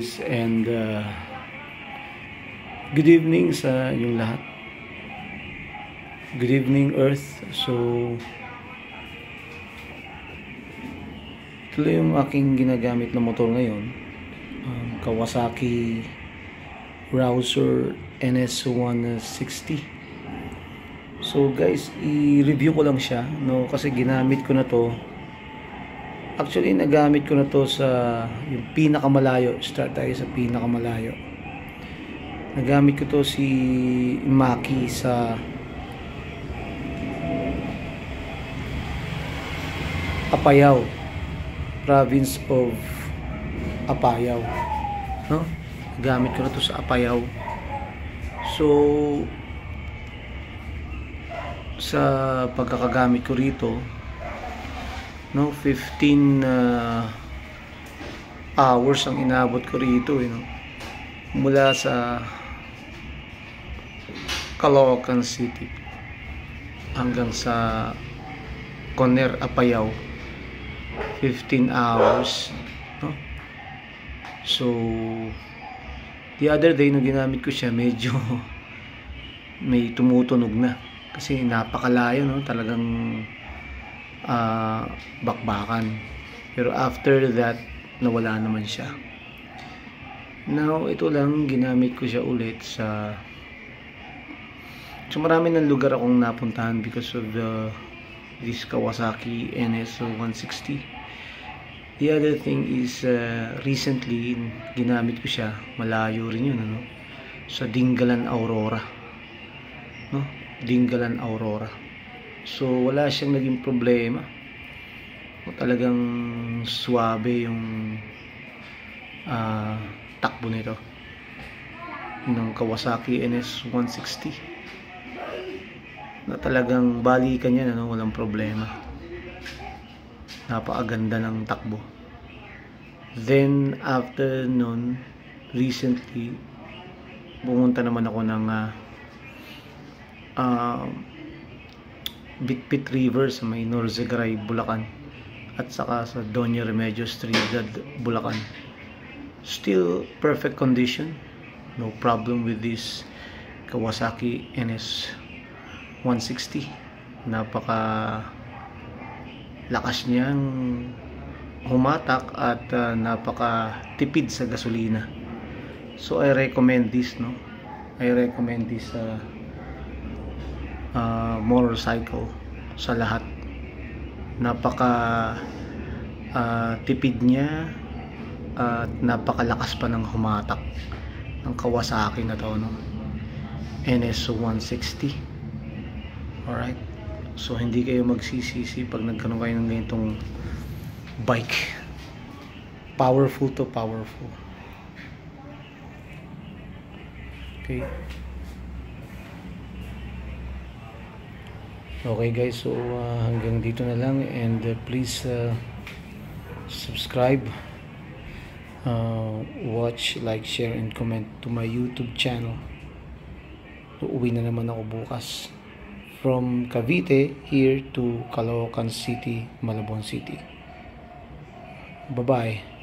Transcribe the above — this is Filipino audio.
guys, and good evening sa inyong lahat. Good evening Earth. So ito yung aking ginagamit na motor ngayon, Kawasaki Rouser NS160. So guys, i-review ko lang siya, no, kasi ginamit ko na to. Actually, nagamit ko na to sa yung pinakamalayo. Start tayo sa pinakamalayo. Nagamit ko to si Maki sa Apayao, province of Apayao, no? Nagamit ko na to sa Apayao. So sa pagkakagamit ko rito, no, 15 hours ang inabot ko rito, no? Mula sa Caloocan City hanggang sa Conner, Apayao, 15 hours, no? So the other day nung ginamit ko siya, medyo may tumutunog na kasi napakalayo, no? Talagang bakbakan. Pero after that, nawala naman siya. Now, ito lang, ginamit ko siya ulit sa marami ng lugar akong napuntahan because of this Kawasaki NS160. The other thing is, recently, ginamit ko siya, malayo rin yun, ano? Sa Dingalan, Aurora, no? Dingalan, Aurora. So wala siyang naging problema. Talagang suwabe yung takbo nito ng Kawasaki NS160, na talagang balikan niya, ano, walang problema. Napakaganda ng takbo. Then after nun, recently pumunta naman ako ng Bitbit River sa may Norzagaray, Bulacan, at saka sa Doña Remedios Trinidad, Bulacan. Still perfect condition, no problem with this Kawasaki NS160. Napaka lakas niyang humatak at napaka tipid sa gasolina. So I recommend this, no? I recommend this motorcycle sa lahat. Napaka tipid niya at napakalakas pa ng humatak ng Kawasaki na to, no? NS160. Alright, so hindi kayo magsisisi pag nagkaroon kayo ng ganitong bike. Powerful to powerful. Okay. Okay guys, so hanggang dito na lang, and please subscribe, watch, like, share, and comment to my YouTube channel. Uuwi na naman ako bukas from Cavite here to Caloocan City, Malabon City. Bye bye.